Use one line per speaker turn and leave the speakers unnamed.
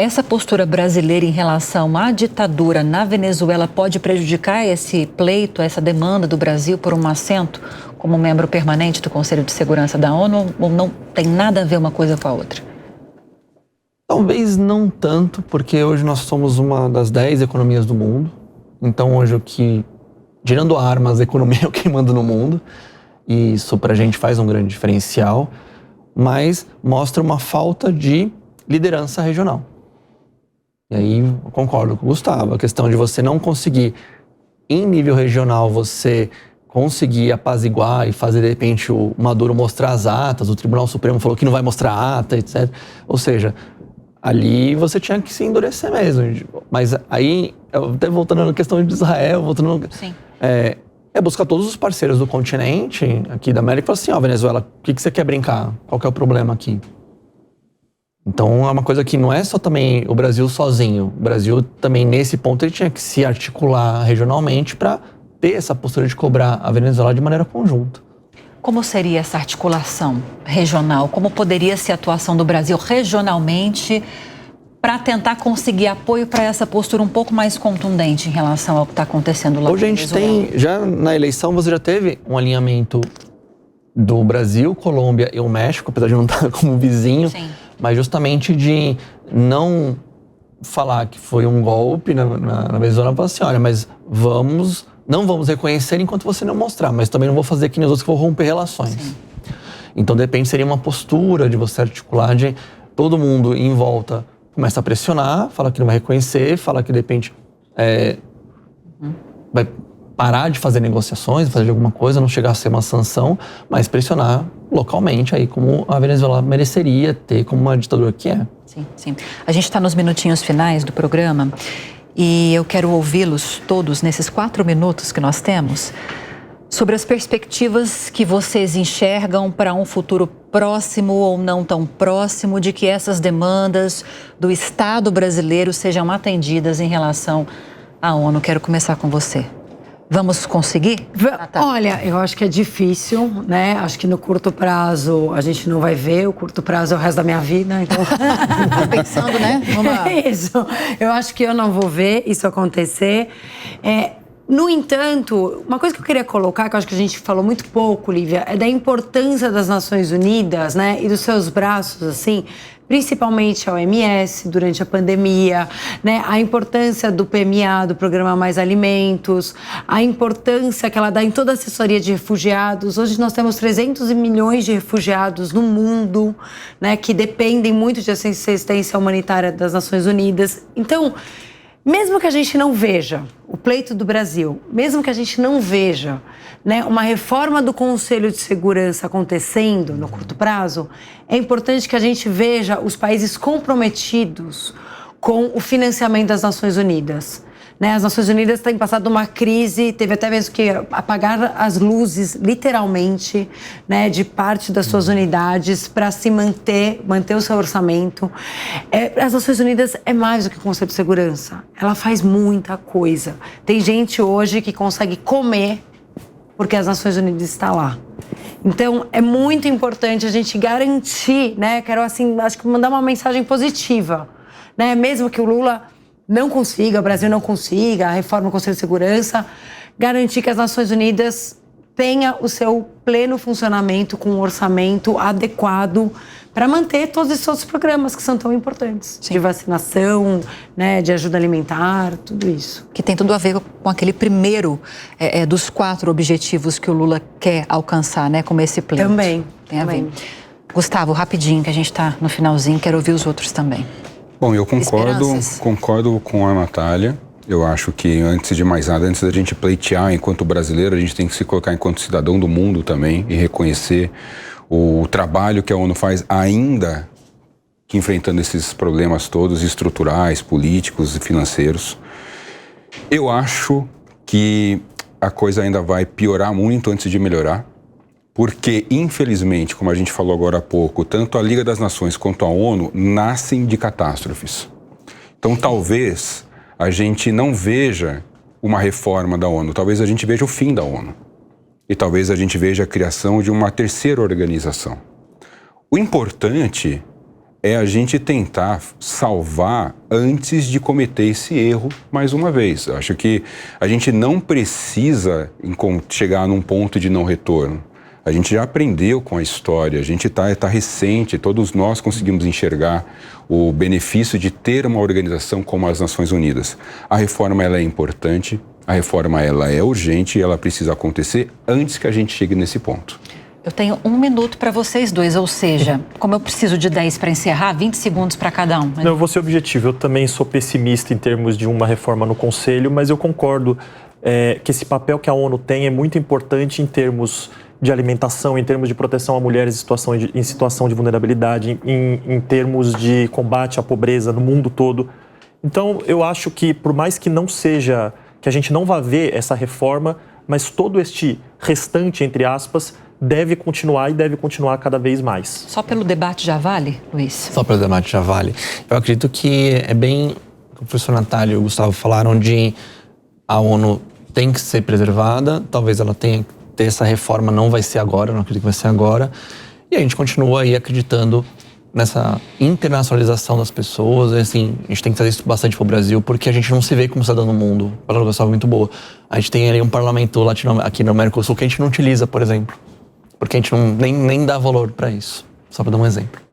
Essa postura brasileira em relação à ditadura na Venezuela pode prejudicar esse pleito, essa demanda do Brasil por um assento como membro permanente do Conselho de Segurança da ONU, ou não tem nada a ver uma coisa com a outra?
Talvez não tanto, porque hoje nós somos uma das 10 economias do mundo. Então hoje tirando armas, a economia é o que manda no mundo. E isso pra gente faz um grande diferencial, mas mostra uma falta de liderança regional. E aí eu concordo com o Gustavo, a questão de você não conseguir, em nível regional, você conseguir apaziguar e fazer, de repente, o Maduro mostrar as atas, o Tribunal Supremo falou que não vai mostrar a ata, etc. Ou seja, ali você tinha que se endurecer mesmo. Mas aí, até voltando na questão de Israel,
Sim.
É buscar todos os parceiros do continente, aqui da América, e falar assim, ó, Venezuela, o que você quer brincar? Qual que é o problema aqui? Então é uma coisa que não é só também o Brasil sozinho. O Brasil também, nesse ponto, ele tinha que se articular regionalmente para ter essa postura de cobrar a Venezuela de maneira conjunta.
Como seria essa articulação regional? Como poderia ser a atuação do Brasil regionalmente para tentar conseguir apoio para essa postura um pouco mais contundente em relação ao que está acontecendo lá?
Hoje a gente tem, já na eleição, você já teve um alinhamento do Brasil, Colômbia e o México, apesar de não estar como vizinho.
Sim.
Mas justamente de não falar que foi um golpe na Venezuela, falar assim, olha, mas não vamos reconhecer enquanto você não mostrar, mas também não vou fazer que nem os outros que vou romper relações.
Sim.
Então, de repente, seria uma postura de você articular, de todo mundo em volta começa a pressionar, fala que não vai reconhecer, fala que, de repente, vai parar de fazer negociações, fazer alguma coisa, não chegar a ser uma sanção, mas pressionar localmente, aí como a Venezuela mereceria ter como uma ditadura que é.
Sim, sim. A gente está nos minutinhos finais do programa e eu quero ouvi-los todos nesses 4 minutos que nós temos sobre as perspectivas que vocês enxergam para um futuro próximo ou não tão próximo de que essas demandas do Estado brasileiro sejam atendidas em relação à ONU. Quero começar com você. Vamos conseguir?
Olha, eu acho que é difícil, né? Acho que no curto prazo a gente não vai ver. O curto prazo é o resto da minha vida, então...
Tô pensando, né?
Isso. Eu acho que eu não vou ver isso acontecer. No entanto, uma coisa que eu queria colocar, que eu acho que a gente falou muito pouco, Lívia, é da importância das Nações Unidas, né? E dos seus braços, assim, principalmente a OMS durante a pandemia, né? A importância do PMA, do Programa Mais Alimentos, a importância que ela dá em toda a assessoria de refugiados. Hoje nós temos 300 milhões de refugiados no mundo, né? Que dependem muito de assistência humanitária das Nações Unidas. Então, mesmo que a gente não veja o pleito do Brasil, mesmo que a gente não veja, né, uma reforma do Conselho de Segurança acontecendo no curto prazo, é importante que a gente veja os países comprometidos com o financiamento das Nações Unidas. Né, as Nações Unidas têm passado uma crise, teve até mesmo que apagar as luzes, literalmente, né, de parte das suas unidades para se manter o seu orçamento. As Nações Unidas é mais do que o Conselho de Segurança. Ela faz muita coisa. Tem gente hoje que consegue comer porque as Nações Unidas estão lá. Então, é muito importante a gente garantir, né, quero assim, acho que mandar uma mensagem positiva, né, mesmo que o Lula não consiga, o Brasil não consiga, a reforma do Conselho de Segurança, garantir que as Nações Unidas tenha o seu pleno funcionamento com um orçamento adequado para manter todos esses outros programas que são tão importantes. Sim. De vacinação, né, de ajuda alimentar, tudo isso.
Que tem tudo a ver com aquele primeiro dos 4 objetivos que o Lula quer alcançar, né, como esse pleno.
Também.
Tem a ver. Gustavo, rapidinho, que a gente está no finalzinho, quero ouvir os outros também.
Bom, eu concordo com a Natália. Eu acho que, antes de mais nada, antes da gente pleitear enquanto brasileiro, a gente tem que se colocar enquanto cidadão do mundo também e reconhecer o trabalho que a ONU faz, ainda que enfrentando esses problemas todos, estruturais, políticos e financeiros. Eu acho que a coisa ainda vai piorar muito antes de melhorar, porque, infelizmente, como a gente falou agora há pouco, tanto a Liga das Nações quanto a ONU nascem de catástrofes. Então, talvez a gente não veja uma reforma da ONU, talvez a gente veja o fim da ONU. E talvez a gente veja a criação de uma terceira organização. O importante é a gente tentar salvar antes de cometer esse erro mais uma vez. Eu acho que a gente não precisa chegar num ponto de não retorno. A gente já aprendeu com a história, a gente tá recente, todos nós conseguimos enxergar o benefício de ter uma organização como as Nações Unidas. A reforma ela é importante, a reforma ela é urgente e ela precisa acontecer antes que a gente chegue nesse ponto.
Eu tenho 1 minuto para vocês dois, ou seja, como eu preciso de 10 para encerrar, 20 segundos para cada um.
Não, eu vou ser objetivo. Eu também sou pessimista em termos de uma reforma no Conselho, mas eu concordo que esse papel que a ONU tem é muito importante em termos de alimentação, em termos de proteção a mulheres em situação de vulnerabilidade, em termos de combate à pobreza no mundo todo. Então, eu acho que, por mais que não seja, que a gente não vá ver essa reforma, mas todo este restante, entre aspas, deve continuar e deve continuar cada vez mais.
Só pelo debate já vale, Luiz?
Só pelo debate já vale. Eu acredito que é bem, o professor Natália e o Gustavo falaram, de a ONU tem que ser preservada, talvez ela tenha que ter essa reforma, não vai ser agora, não acredito que vai ser agora, e a gente continua aí acreditando nessa internacionalização das pessoas, assim, a gente tem que trazer isso bastante para o Brasil, porque a gente não se vê como cidadão no mundo. A palavra Gustavo é muito boa. A gente tem ali um parlamento aqui no Mercosul que a gente não utiliza, por exemplo. Porque a gente nem dá valor para isso. Só para dar um exemplo.